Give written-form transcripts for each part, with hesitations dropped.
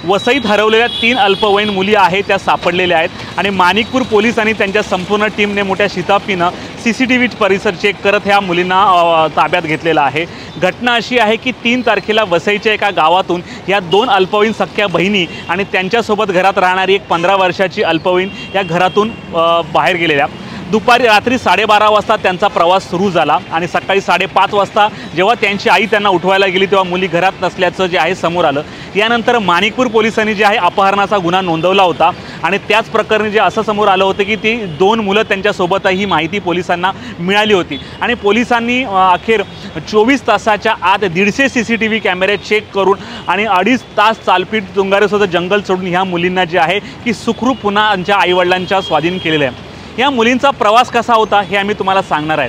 वसईत हरवलेल्या 3 अल्पवयीन मुली आहेत त्या सापडलेल्या आहेत आणि माणिकपूर पोलिसांनी त्यांच्या संपूर्ण टीमने मोठ्या शिताफीनं CCTV परिसर चेक करत ह्या मुलींना ताब्यात घेतलेला आहे। घटना अशी आहे की 3 तारखेला वसईच्या एका गावातून या 2 अल्पवयीन सख्या बहिणी आणि त्यांच्यासोबत घरात राहणारी एक 15 वर्षाची अल्पवयीन या घरातून बाहेर गेलेल्या। रात्री 12:30 वाजता त्यांचा प्रवास सुरू झाला आणि सकाळी 5:30 वाजता जेव्हा त्यांची आई त्यांना उठवायला गेली तेव्हा मुली घरात नसल्याचं जे आहे समोर आलं। यानंतर माणिकपूर पोलिसांनी जे आहे अपहरणाचा गुन्हा नोंदवला होता आणि त्याच प्रकरणी जे असं समोर आलं होतं की ती 2 मुलं त्यांच्यासोबत ही माहिती पोलिसांना मिळाली होती आणि पोलिसांनी अखेर 24 तासाच्या आत 150 CCTV कॅमेरे चेक करून आणि 2.5 तास चालपीट तुंगारेसोबत जंगल सोडून ह्या मुलींना जे आहे की सुखरूप पुन्हा त्यांच्या आईवडिलांच्या स्वाधीन केलेलं आहे। या मुलींचा प्रवास कसा होता हे आम्ही तुम्हाला सांगणार आहे।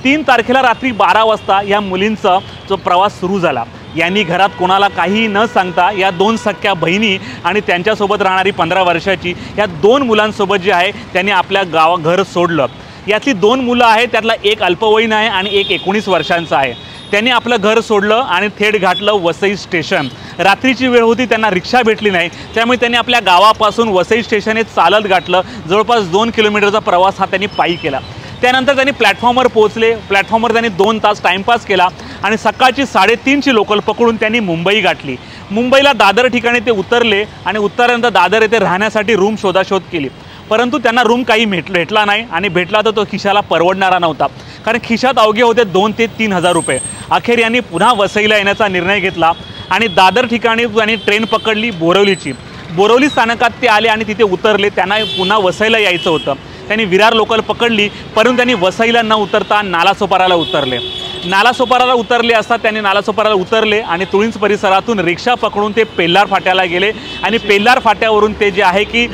3 तारखेला रात्री 12 वाजता या मुलींचा जो प्रवास सुरू झाला, यांनी घरात कोणाला काही न सांगता या 2 सख्या बहिणी आणि त्यांच्यासोबत राहणारी 15 वर्षाची या 2 मुलांसोबत जे आहे त्यांनी आपल्या घर सोडलं। यातली 2 मुलं आहेत, त्यातला एक अल्पवयीन आहे आणि एक 19 वर्षांचा आहे। त्यांनी आपलं घर सोडलं आणि थेट गाठलं वसई स्टेशन। रात्रीची वेळ होती, त्यांना रिक्षा भेटली नाही, त्यामुळे त्यांनी आपल्या गावापासून वसई स्टेशन हे चालत गाठलं। जवळपास 2 किलोमीटरचा प्रवास हा त्यांनी पायी केला। त्यानंतर त्यांनी प्लॅटफॉर्मवर पोहोचले। प्लॅटफॉर्मवर त्यांनी 2 तास टाइमपास केला आणि सकाळची 3:30ची लोकल पकडून त्यांनी मुंबई गाठली। मुंबईला दादर ठिकाणी ते उतरले आणि उतरल्यानंतर दादर येथे राहण्यासाठी रूम शोधाशोध केली, परंतु त्यांना रूम काही भेटला नाही आणि भेटला तर तो खिशाला परवडणारा नव्हता, कारण खिशात अवघे होते 2 ते 3 हजार रुपये। अखेर यांनी पुन्हा वसईला येण्याचा निर्णय घेतला आणि दादर ठिकाणी त्यांनी ट्रेन पकडली बोरवलीची। बोरवली स्थानकात ते आले आणि तिथे उतरले। त्यांना पुन्हा वसईला यायचं होतं। त्यांनी विरार लोकल पकडली, परंतु त्यांनी वसईला न उतरता नालासोपाराला उतरले। नालासोपाराला उतरले असता त्यांनी नालासोपाराला उतरले आणि तुळींज परिसरातून रिक्षा पकडून ते पेल्लार फाट्याला गेले आणि पेल्लार फाट्यावरून ते जे आहे की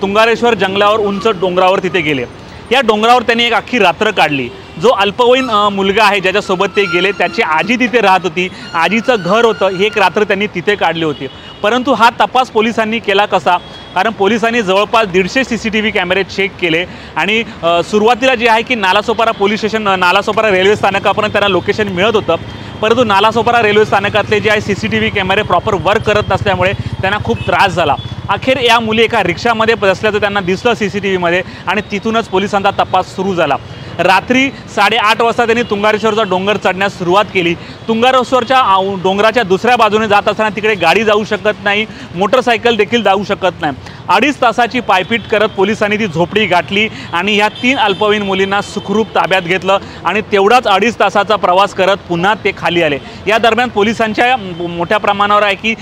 तुंगारेश्वर जंगलावर उंच डोंगरावर तिथे गेले। या डोंगरावर त्यांनी एक अख्खी रात्र काढली। जो अल्पवयीन मुलगा आहे ज्याच्यासोबत ते गेले, त्याची आजी तिथे राहत होती, आजीचं घर होतं, ही एक रात्र त्यांनी तिथे काढली होती। परंतु हा तपास पोलिसांनी केला कसा, कारण पोलिसांनी जवळपास 150 CCTV कॅमेरे चेक केले आणि सुरुवातीला जे आहे की Nalasopara police station Nalasopara railway स्थानकापर्यंत त्यांना लोकेशन मिळत होतं, परंतु नालासोपारा रेल्वे स्थानकातले जे आहे CCTV कॅमेरे प्रॉपर वर्क करत नसल्यामुळे त्यांना खूप त्रास झाला। अखेर या मुली एका रिक्षामध्ये बसल्याचं त्यांना दिसलं CCTVमध्ये आणि तिथूनच पोलिसांचा तपास सुरू झाला। रात्री 8:30 वाजता त्यांनी तुंगारेश्वरचा डोंगर चढण्यास सुरुवात केली। तुंगारेश्वरच्या डोंगराच्या दुसऱ्या बाजूने जात असताना तिकडे गाडी जाऊ शकत नाही, मोटरसायकल देखील जाऊ शकत नाही। 2.5 तासाची पायपीट करत पोलिसांनी ती झोपडी गाठली आणि ह्या 3 अल्पवयीन मुलींना सुखरूप ताब्यात घेतलं आणि तेवढाच 2.5 तासाचा प्रवास करत पुन्हा ते खाली आले। या दरम्यान पोलिसांच्या मोठ्या प्रमाणावर आहे की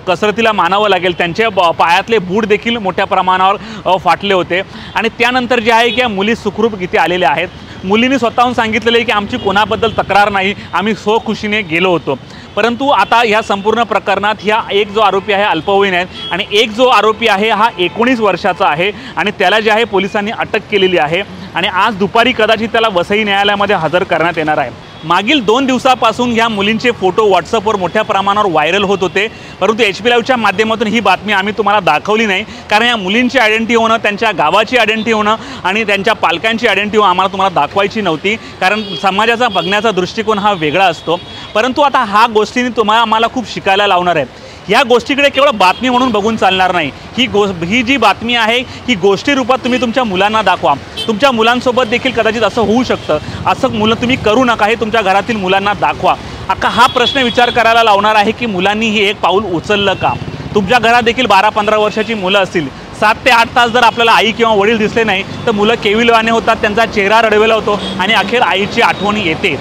कसरतीला मानावं लागेल, त्यांचे पायातले बूट देखील मोठ्या प्रमाणावर फाटले होते आणि त्यानंतर जे आहे की या मुली सुखरूप इथे आलेल्या आहेत। मुलींनी स्वतःहून सांगितलेलं आहे की आमची कोणाबद्दल तक्रार नाही, आम्ही स्वखुशीने गेलो होतो। परंतु आता ह्या संपूर्ण प्रकरणात ह्या एक जो आरोपी आहे अल्पवयीन आहे आणि एक जो आरोपी आहे हा 19 वर्षाचा आहे आणि त्याला जे आहे पोलिसांनी अटक केलेली आहे आणि आज दुपारी कदाचित त्याला वसई न्यायालयामध्ये हजर करण्यात येणार आहे। मागील 2 दिवसापासून ह्या मुलींचे फोटो व्हॉट्सअपवर मोठ्या प्रमाणावर व्हायरल होत होते, परंतु HP लाईव्हच्या माध्यमातून ही बातमी आम्ही तुम्हाला दाखवली नाही, कारण या मुलींची आयडेंटिटी होणं, त्यांच्या गावाची आयडेंटिटी होणं आणि त्यांच्या पालकांची आयडेंटिटी आम्हाला तुम्हाला दाखवायची नव्हती, कारण समाजाचा बघण्याचा दृष्टिकोन हा वेगळा असतो। परंतु आता हा गोष्टींनी आम्हाला खूप शिकायला लावणार आहे। या गोष्टीकडे केवळ बातमी म्हणून बघून चालणार नाही, ही जी बातमी आहे ही गोष्टी रूपात तुम्ही तुमच्या मुलांना दाखवा। तुमच्या मुलांसोबत देखील कदाचित असं होऊ शकतं, असं मुलं तुम्ही करू नका, हे तुमच्या घरातील मुलांना दाखवा। आता हा प्रश्न विचार करायला लावणार आहे की मुलांनी हे एक पाऊल उचललं का। तुमच्या घरात देखील 12-15 वर्षाची मुलं असतील, 7 ते 8 तास जर आपल्याला आई किंवा वडील दिसले नाही तर मुलं केविलवाने होतात, त्यांचा चेहरा रडवेला होतो आणि अखेर आईची आठवण येते।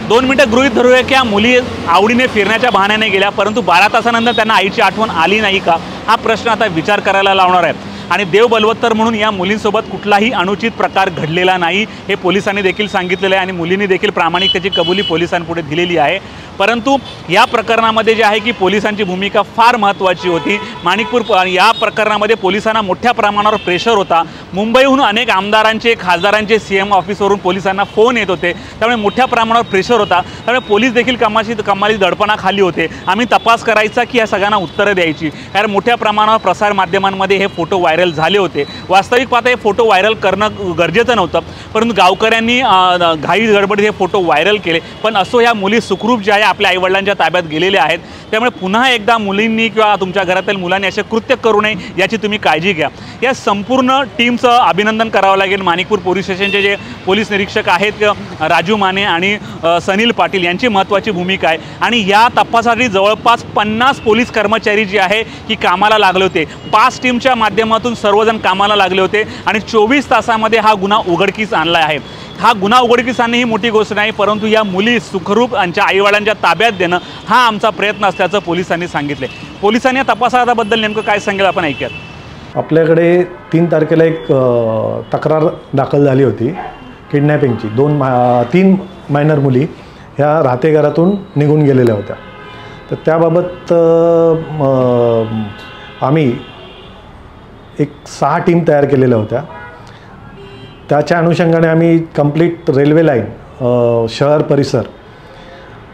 2 मिनिटं गृहीत धरूया की मुली आवडीने फिरण्याच्या बहाण्याने गेल्या, परंतु 12 तासानंतर त्यांना आईची आठवण आली नाही का, हा प्रश्न आता विचार करायला लावणार आहे। आणि देव बलवत्तर म्हणून या मुलींसोबत कुठलाही अनुचित प्रकार घडलेला नाही हे पोलिसांनी देखील सांगितलेलं आहे आणि मुलींनी देखील प्रामाणिकतेची कबुली पोलिसांपुढे दिलेली आहे। परंतु या प्रकरणामध्ये जे आहे की पोलिसांची भूमिका फार महत्त्वाची होती। माणिकपूर या प्रकरणामध्ये पोलिसांना मोठ्या प्रमाणावर प्रेशर होता। मुंबईहून अनेक आमदारांचे, खासदारांचे, CM ऑफिसवरून पोलिसांना फोन येत होते, त्यामुळे मोठ्या प्रमाणावर प्रेशर होता। त्यामुळे पोलीस देखील कमाली दडपणाखाली होते। आम्ही तपास करायचा की या सगळ्यांना उत्तरं द्यायची, कारण मोठ्या प्रमाणावर प्रसार माध्यमांमध्ये हे फोटो व्हायरल झाले होते। वास्तविक पाहता हे फोटो व्हायरल करणं गरजेचं नव्हतं, परंतु गावकऱ्यांनी घाई गडबडीत हे फोटो व्हायरल केले। पण असो, ह्या मुली सुखरूप ज्या आपल्या आईवडिलांच्या ताब्यात गेलेले आहेत। त्यामुळे पुन्हा एकदा मुलींनी किंवा तुमच्या घरातील मुलांनी असे कृत्य करू नये याची तुम्ही काळजी घ्या। या संपूर्ण टीमचं अभिनंदन करावं लागेल। माणिकपूर पोलीस स्टेशनचे जे पोलीस निरीक्षक आहेत राजू माने आणि सनील पाटील यांची महत्त्वाची भूमिका आहे आणि या तपासासाठी जवळपास 50 पोलीस कर्मचारी जे आहे की कामाला लागले होते। 5 टीमच्या माध्यमातून सर्वजण कामाला लागले होते आणि 24 तासामध्ये हा गुन्हा उघडकीस आणला आहे। हा गुन्हा उघडकीस आणणे ही मोठी गोष्ट नाही, परंतु या मुली सुखरूप यांच्या आईवडिलांच्या ताब्यात देणं हा आमचा प्रयत्न असल्याचं पोलिसांनी सांगितले। पोलिसांनी या तपासाबद्दल नेमकं काय सांगेल आपण ऐकूयात। आपल्याकडे 3 तारखेला एक तक्रार दाखल झाली होती किडनॅपिंगची। 3 मायनर मुली ह्या राहते घरातून निघून गेलेल्या होत्या। तर त्याबाबत आम्ही एक 6 टीम तयार केलेल्या होत्या। त्याच्या अनुषंगाने आम्ही कंप्लीट रेल्वे लाईन शहर परिसर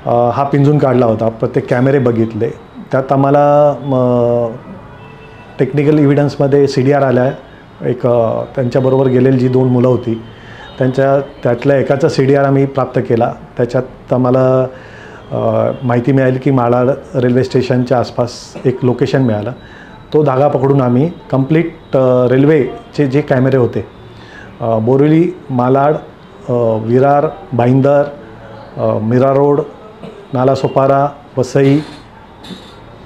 हा पिंजून काढला होता। प्रत्येक कॅमेरे बघितले। त्यात आम्हाला टेक्निकल इव्हिडन्समध्ये CDR आला आहे। एक त्यांच्याबरोबर गेलेली जी 2 मुलं होती त्यातल्या एकाचा CDR आम्ही प्राप्त केला। त्याच्यात आम्हाला माहिती मिळाली की मालाड रेल्वे स्टेशनच्या आसपास एक लोकेशन मिळालं। तो धागा पकडून आम्ही कंप्लीट रेल्वेचे जे कॅमेरे होते बोरिवली, मालाड, विरार, भाईंदर, मीरा रोड, नालासोपारा, वसई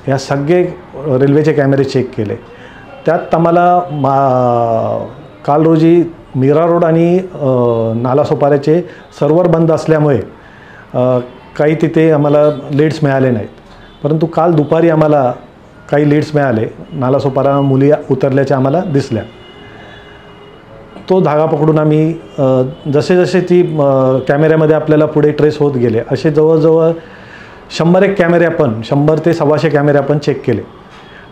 या सगळे रेल्वेचे कॅमेरे चेक केले। त्यात आम्हाला काल रोजी मीरा रोड आणि नालासोपाऱ्याचे सर्व्हर बंद असल्यामुळे काही तिथे आम्हाला लीड्स मिळाले नाहीत, परंतु काल दुपारी आम्हाला काही लीड्स मिळाले। नालासोपारा मुली उतरल्याच्या आम्हाला दिसल्या। तो धागा पकडून आम्ही जसे जसे ती कॅमेऱ्यामध्ये आपल्याला पुढे ट्रेस होत गेले असे जवळजवळ 100 कॅमेरे आपण 100 ते 125 कॅमेरे आपण चेक केले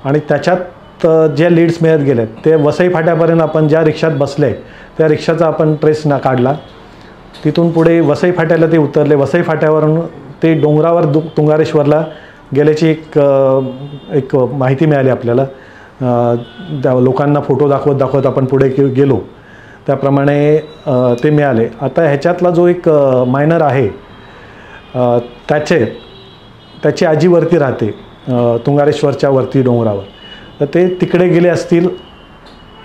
आणि त्याच्यात ज्या लीड्स मिळत गेले ते वसई फाट्यापर्यंत आपण ज्या रिक्षात बसले त्या रिक्षाचा आपण ट्रेस काढला। तिथून पुढे वसई फाट्याला ते उतरले। वसई फाट्यावरून ते डोंगरावर तुंगारेश्वरला गेल्याची एक माहिती मिळाली आपल्याला। त्या लोकांना फोटो दाखवत आपण पुढे गेलो त्याप्रमाणे ते मिळाले। आता ह्याच्यातला जो एक मायनर आहे त्याची आजी वरती राहते तुंगारेश्वरच्या वरती डोंगरावर, तर ते तिकडे गेले असतील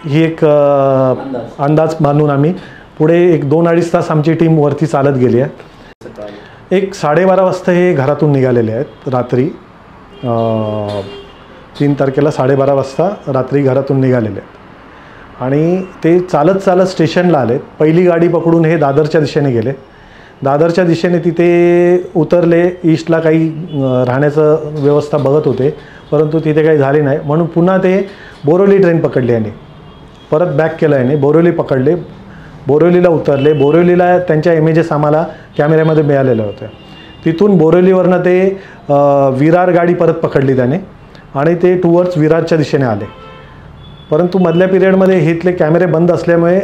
ही एक अंदाज बांधून आम्ही पुढे एक 2-2.5 तास आमची टीम वरती चालत गेली आहे। एक 12:30 वाजता हे घरातून निघालेले आहेत रात्री। 3 तारखेला 12:30 वाजता रात्री घरातून निघालेले आहेत आणि ते चालत स्टेशनला आले। पहिली गाडी पकडून हे दादरच्या दिशेने गेले। दादरच्या दिशेने तिथे उतरले। ईस्टला काही राहण्याचं व्यवस्था बघत होते, परंतु तिथे काही झाली नाही म्हणून पुन्हा ते बोरिवली ट्रेन पकडली आणि परत बॅक केलं याने। बोरिवली पकडले, बोरिवलीला उतरले। बोरिवलीला त्यांच्या इमेजेस आम्हाला कॅमेऱ्यामध्ये मिळालेल्या होत्या। तिथून बोरिवलीवरनं ते विरार गाडी परत पकडली त्याने आणि ते टुवर्ड्स विरारच्या दिशेने आले, परंतु मधल्या पिरियडमध्ये इथले कॅमेरे बंद असल्यामुळे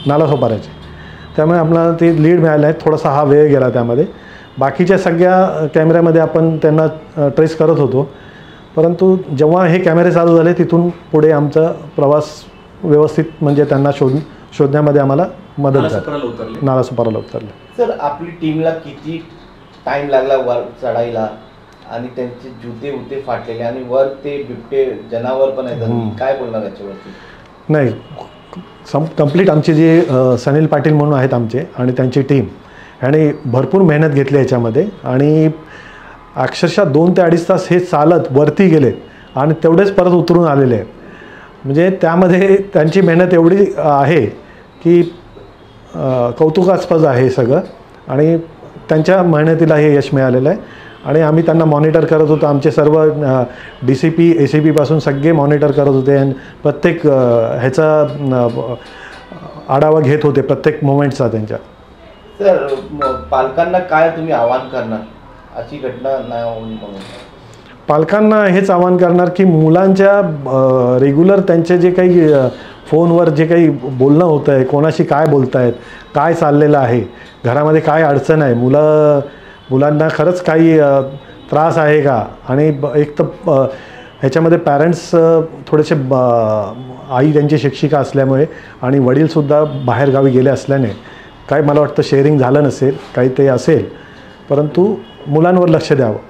नालासोपाऱ्याचे त्यामुळे आम्हाला ते लीड मिळाले आहेत। थोडासा हा वेळ गेला त्यामध्ये। बाकीच्या सगळ्या कॅमेऱ्यामध्ये आपण त्यांना ट्रेस करत होतो, परंतु जेव्हा हे कॅमेरे चालू झाले तिथून पुढे आमचा प्रवास व्यवस्थित म्हणजे त्यांना शोधण्यामध्ये आम्हाला मदत झाली। नालासोपाराला उतरले। सर आपली टीमला किती टाईम लागला वर चढायला आणि त्यांचे जुते फाटलेले आणि वर ते बिबटे जनावर पण आहेत, काय बोलणार याच्यावरती? नाही, कंप्लीट आमचे जे सनील पाटील म्हणून आहेत आमचे आणि त्यांची टीम ह्याने भरपूर मेहनत घेतली याच्यामध्ये आणि अक्षरशः 2 ते 2.5 तास हे चालत वरती गेले आणि तेवढेच परत उतरून आलेले आहेत। म्हणजे त्यामध्ये त्यांची मेहनत एवढी आहे की कौतुकास्पद आहे सगळं आणि त्यांच्या मेहनतीला हे यश मिळालेलं आहे आणि आम्ही त्यांना मॉनिटर करत होतो। आमचे सर्व DCP ACP पासून सगळे मॉनिटर करत होते आणि प्रत्येक ह्याचा आढावा घेत होते प्रत्येक मोमेंटचा त्यांच्या। सर पालकांना काय तुम्ही आवाहन करणार अशी घटना नाही होईल म्हणून? पालकांना हेच आवाहन करणार की मुलांच्या रेग्युलर त्यांचे जे काही फोनवर जे काही बोलणं होतं आहे, कोणाशी काय बोलत आहेत, काय चाललेलं आहे, घरामध्ये काय अडचण आहे, मुलांना खरंच काही त्रास आहे का, आणि एक तर ह्याच्यामध्ये पॅरेंट्स थोडेसे आई त्यांची शिक्षिका असल्यामुळे आणि वडीलसुद्धा बाहेरगावी गेले असल्याने काय मला वाटतं शेअरिंग झालं नसेल, काही ते असेल परंतु मुलांवर लक्ष द्यावं.